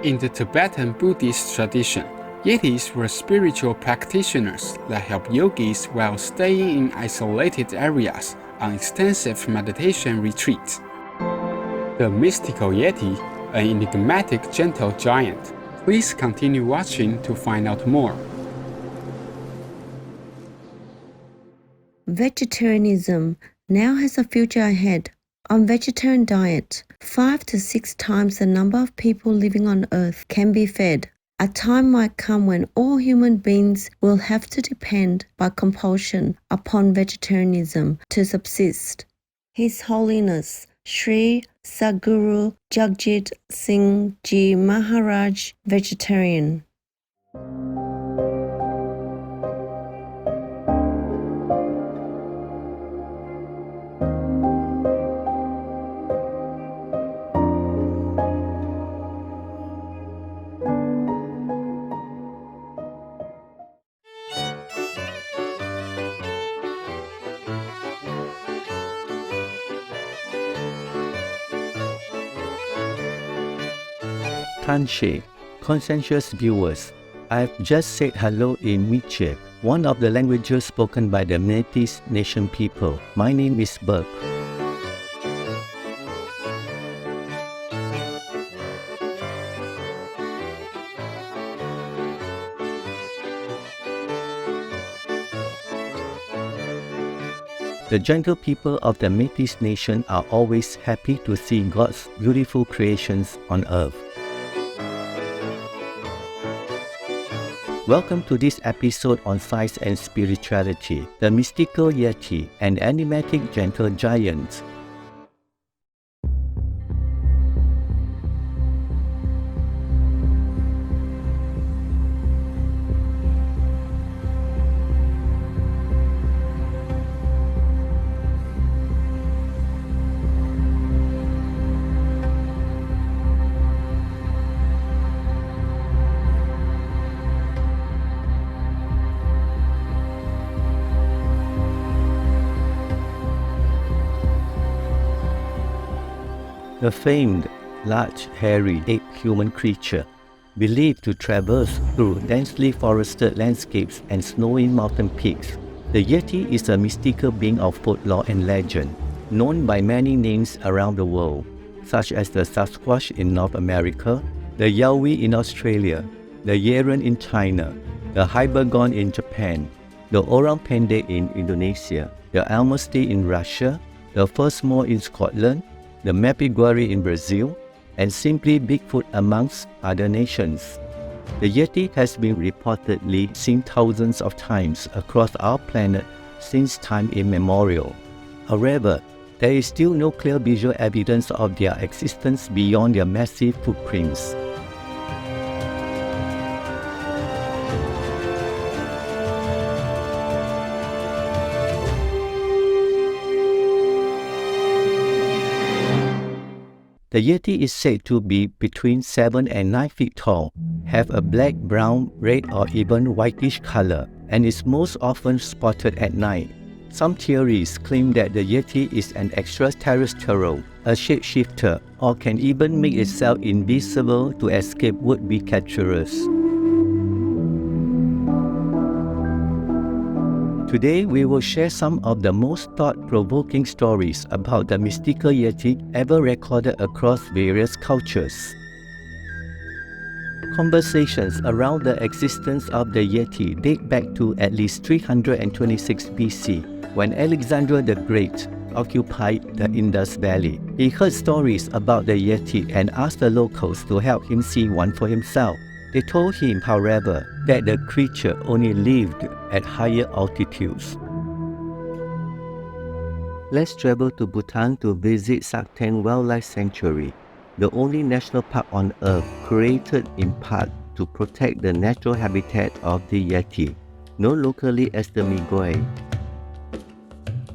In the Tibetan Buddhist tradition, Yetis were spiritual practitioners that help yogis while staying in isolated areas on extensive meditation retreats. The Mystical Yeti, an enigmatic gentle giant. Please continue watching to find out more. Vegetarianism now has a future ahead. On vegetarian diet, 5 to 6 times the number of people living on Earth can be fed. A time might come when all human beings will have to depend by compulsion upon vegetarianism to subsist. His Holiness Sri Sadguru Jagjit Singh Ji Maharaj, vegetarian. Tanshe, conscientious viewers, I've just said hello in Miche, one of the languages spoken by the Yetis nation people. My name is Burke. The gentle people of the Yetis nation are always happy to see God's beautiful creations on earth. Welcome to this episode on Science and Spirituality, the Mystical Yeti, an Enigmatic Gentle Giant. The famed, large, hairy, ape human creature, believed to traverse through densely forested landscapes and snowy mountain peaks. The Yeti is a mystical being of folklore and legend, known by many names around the world, such as the Sasquatch in North America, the Yowie in Australia, the Yerin in China, the Hybergon in Japan, the Orang Pendek in Indonesia, the Almosti in Russia, the Fursmore in Scotland, the Mapiguari in Brazil, and simply Bigfoot amongst other nations. The Yeti has been reportedly seen thousands of times across our planet since time immemorial. However, there is still no clear visual evidence of their existence beyond their massive footprints. The Yeti is said to be between 7 and 9 feet tall, have a black, brown, red or even whitish color, and is most often spotted at night. Some theories claim that the Yeti is an extraterrestrial, a shapeshifter, or can even make itself invisible to escape would-be capturers. Today, we will share some of the most thought-provoking stories about the Mystical Yeti ever recorded across various cultures. Conversations around the existence of the Yeti date back to at least 326 BC, when Alexander the Great occupied the Indus Valley. He heard stories about the Yeti and asked the locals to help him see one for himself. They told him, however, that the creature only lived at higher altitudes. Let's travel to Bhutan to visit Sakteng Wildlife Sanctuary, the only national park on Earth created in part to protect the natural habitat of the Yeti, known locally as the Migoi.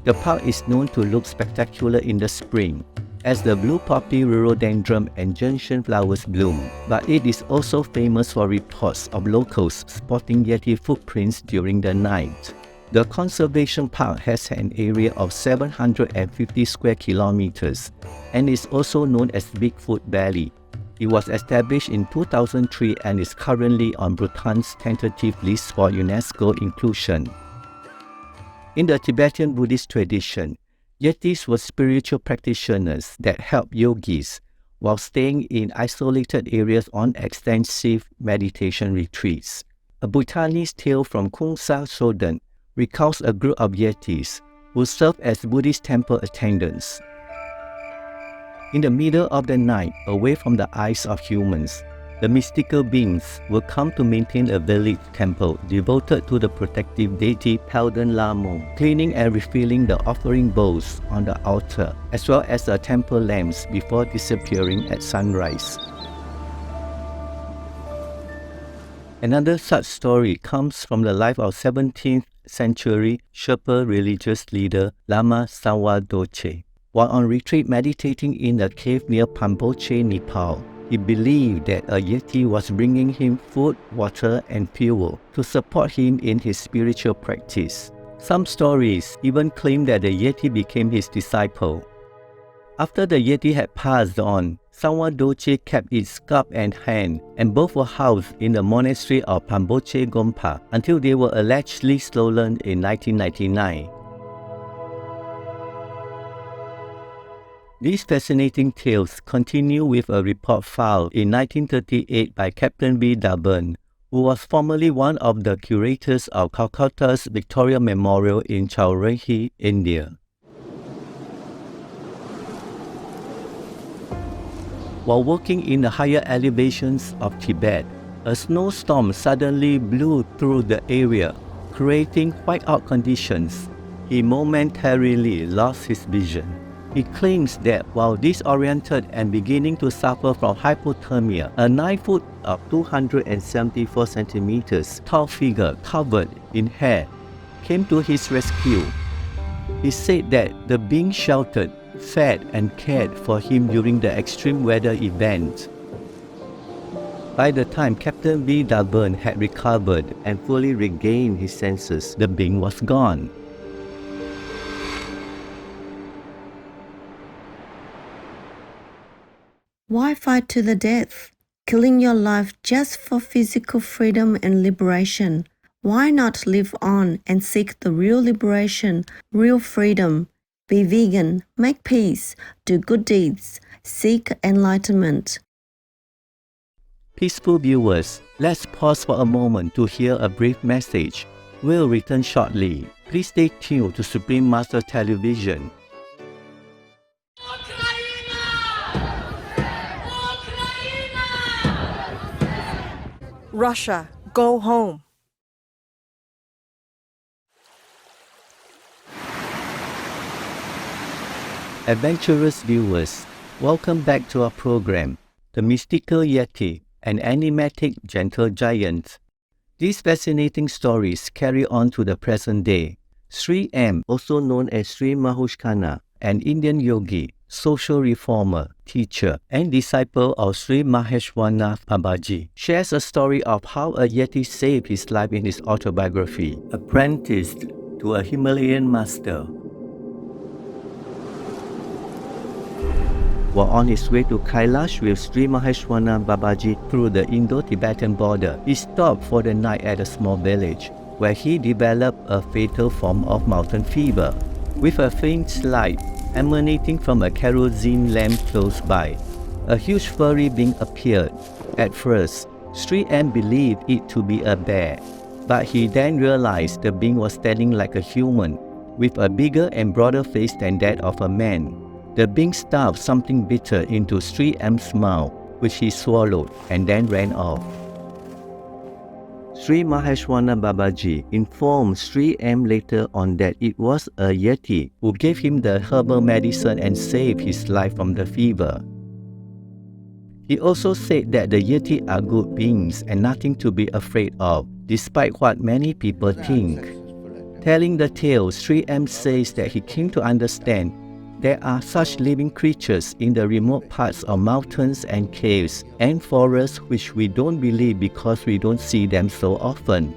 The park is known to look spectacular in the spring, as the blue poppy, rhododendron and gentian flowers bloom, but it is also famous for reports of locals spotting Yeti footprints during the night. The conservation park has an area of 750 square kilometers and is also known as Bigfoot Valley. It was established in 2003 and is currently on Bhutan's tentative list for UNESCO inclusion. In the Tibetan Buddhist tradition, Yetis were spiritual practitioners that helped yogis while staying in isolated areas on extensive meditation retreats. A Bhutanese tale from Khonsa Soden recounts a group of Yetis who served as Buddhist temple attendants. In the middle of the night, away from the eyes of humans, the mystical beings will come to maintain a village temple devoted to the protective deity Pelden Lamo, cleaning and refilling the offering bowls on the altar, as well as the temple lamps before disappearing at sunrise. Another such story comes from the life of 17th century Sherpa religious leader Lama Sawa Doche. While on retreat meditating in a cave near Pampoche, Nepal, he believed that a Yeti was bringing him food, water, and fuel to support him in his spiritual practice. Some stories even claim that the Yeti became his disciple. After the Yeti had passed on, Sawa Doche kept its cup and hand, and both were housed in the monastery of Pampoche Gompa until they were allegedly stolen in 1999. These fascinating tales continue with a report filed in 1938 by Captain B. Daburn, who was formerly one of the curators of Calcutta's Victoria Memorial in Chowrahi, India. While working in the higher elevations of Tibet, a snowstorm suddenly blew through the area, creating whiteout conditions. He momentarily lost his vision. He claims that while disoriented and beginning to suffer from hypothermia, a 9 foot of 274 centimeters tall figure covered in hair came to his rescue. He said that the being sheltered, fed and cared for him during the extreme weather event. By the time Captain B. Daburn had recovered and fully regained his senses, the being was gone. Why fight to the death? Killing your life just for physical freedom and liberation. Why not live on and seek the real liberation, real freedom? Be vegan, make peace, do good deeds, seek enlightenment. Peaceful viewers, let's pause for a moment to hear a brief message. We'll return shortly. Please stay tuned to Supreme Master Television. Russia, go home. Adventurous viewers, welcome back to our program, The Mystical Yeti, an Enigmatic Gentle Giant. These fascinating stories carry on to the present day. Sri M, also known as Sri Mahushkana, an Indian yogi, social reformer, teacher, and disciple of Sri Maheshwana Babaji, shares a story of how a Yeti saved his life in his autobiography, Apprenticed to a Himalayan Master. While on his way to Kailash with Sri Maheshwana Babaji through the Indo-Tibetan border, he stopped for the night at a small village, where he developed a fatal form of mountain fever. With a faint light emanating from a kerosene lamp close by, a huge furry being appeared. At first, Sri M believed it to be a bear, but he then realized the being was standing like a human, with a bigger and broader face than that of a man. The being stuffed something bitter into Sri M's mouth, which he swallowed and then ran off. Sri Maheshwana Babaji informed Sri M later on that it was a Yeti who gave him the herbal medicine and saved his life from the fever. He also said that the Yeti are good beings and nothing to be afraid of, despite what many people think. Telling the tale, Sri M says that he came to understand there are such living creatures in the remote parts of mountains and caves and forests which we don't believe because we don't see them so often.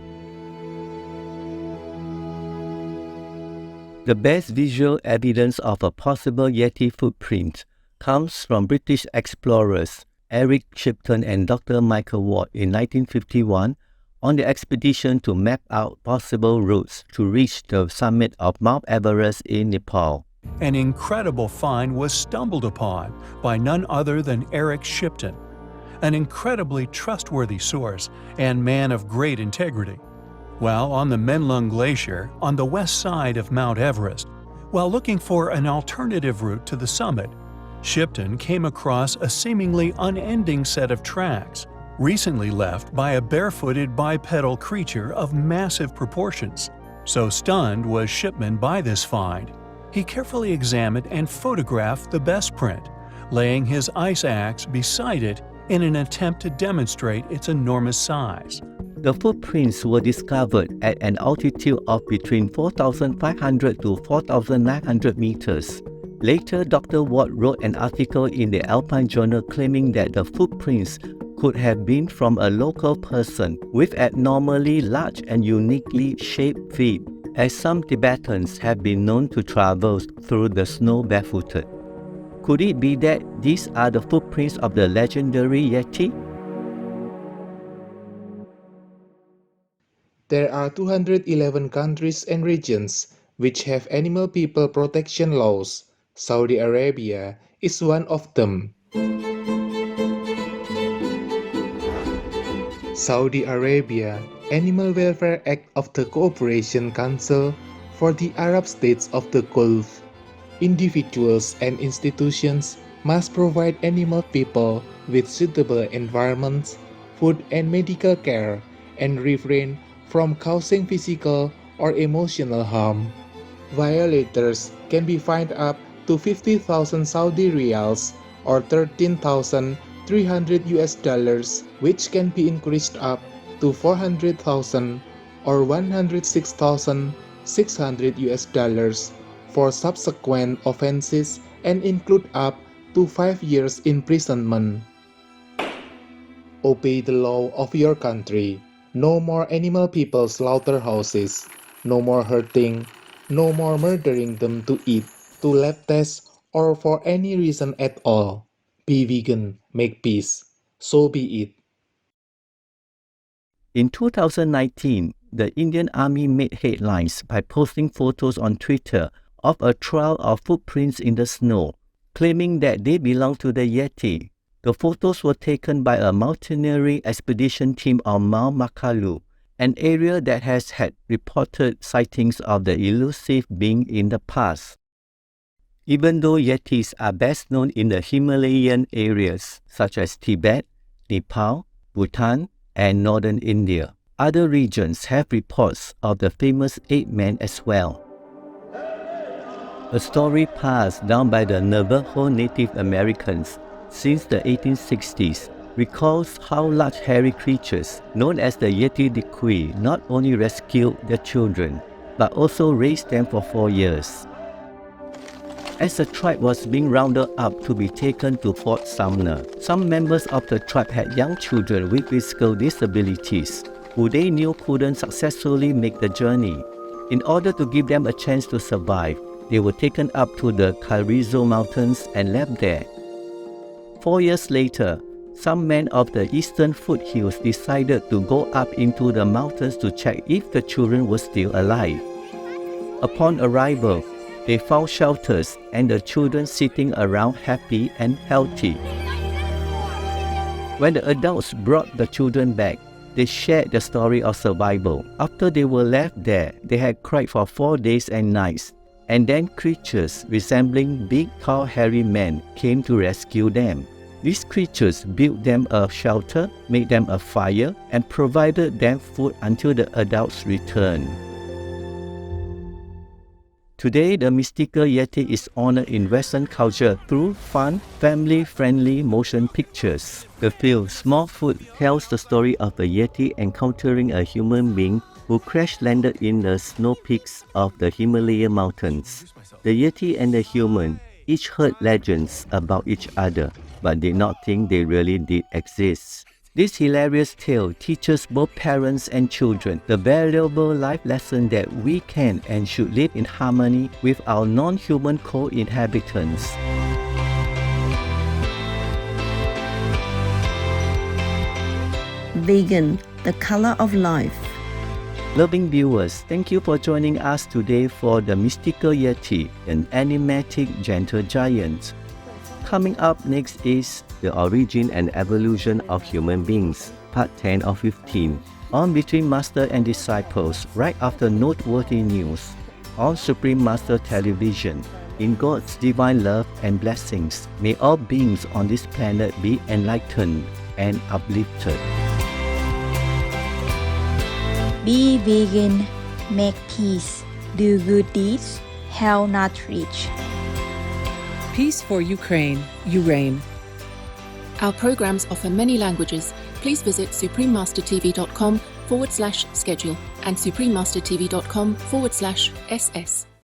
The best visual evidence of a possible Yeti footprint comes from British explorers Eric Shipton and Dr. Michael Ward in 1951 on the expedition to map out possible routes to reach the summit of Mount Everest in Nepal. An incredible find was stumbled upon by none other than Eric Shipton, an incredibly trustworthy source and man of great integrity. While on the Menlung Glacier on the west side of Mount Everest, while looking for an alternative route to the summit, Shipton came across a seemingly unending set of tracks, recently left by a barefooted bipedal creature of massive proportions. So stunned was Shipton by this find, he carefully examined and photographed the best print, laying his ice axe beside it in an attempt to demonstrate its enormous size. The footprints were discovered at an altitude of between 4,500 to 4,900 meters. Later, Dr. Ward wrote an article in the Alpine Journal claiming that the footprints could have been from a local person with abnormally large and uniquely shaped feet, as some Tibetans have been known to travel through the snow barefooted. Could it be that these are the footprints of the legendary Yeti? There are 211 countries and regions which have animal people protection laws. Saudi Arabia is one of them. Saudi Arabia Animal Welfare Act of the Cooperation Council for the Arab States of the Gulf. Individuals and institutions must provide animal people with suitable environments, food and medical care, and refrain from causing physical or emotional harm. Violators can be fined up to 50,000 Saudi riyals or $13,300 US, which can be increased up to 400,000 or $106,600 US for subsequent offenses and include up to 5 years imprisonment. Obey the law of your country. No more animal people slaughterhouses. No more hurting. No more murdering them to eat, to lab tests, or for any reason at all. Be vegan, make peace. So be it. In 2019, the Indian Army made headlines by posting photos on Twitter of a trail of footprints in the snow, claiming that they belong to the Yeti. The photos were taken by a mountaineering expedition team on Mount Makalu, an area that has had reported sightings of the elusive being in the past. Even though Yetis are best known in the Himalayan areas such as Tibet, Nepal, Bhutan, and northern India, other regions have reports of the famous ape-man as well. A story passed down by the Navajo Native Americans since the 1860s recalls how large hairy creatures known as the Yeti Dikui not only rescued their children, but also raised them for 4 years. As the tribe was being rounded up to be taken to Fort Sumner, some members of the tribe had young children with physical disabilities who they knew couldn't successfully make the journey. In order to give them a chance to survive, they were taken up to the Carrizo Mountains and left there. 4 years later, some men of the eastern foothills decided to go up into the mountains to check if the children were still alive. Upon arrival, they found shelters and the children sitting around happy and healthy. When the adults brought the children back, they shared the story of survival. After they were left there, they had cried for 4 days and nights, and then creatures resembling big, tall, hairy men came to rescue them. These creatures built them a shelter, made them a fire, and provided them food until the adults returned. Today, the Mystical Yeti is honored in Western culture through fun, family-friendly motion pictures. The film Small Foot tells the story of a Yeti encountering a human being who crash-landed in the snow peaks of the Himalaya mountains. The Yeti and the human each heard legends about each other, but did not think they really did exist. This hilarious tale teaches both parents and children the valuable life lesson that we can and should live in harmony with our non-human co-inhabitants. Vegan, the color of life. Loving viewers, thank you for joining us today for the Mystical Yeti, an enigmatic gentle giant. Coming up next is The Origin and Evolution of Human Beings, Part 10 of 15, on Between Master and Disciples, right after noteworthy news, on Supreme Master Television. In God's divine love and blessings, may all beings on this planet be enlightened and uplifted. Be vegan, make peace, do good deeds, hell not reach. Peace for Ukraine, you reign. Our programs offer many languages. Please visit suprememastertv.com/schedule and suprememastertv.com/ss.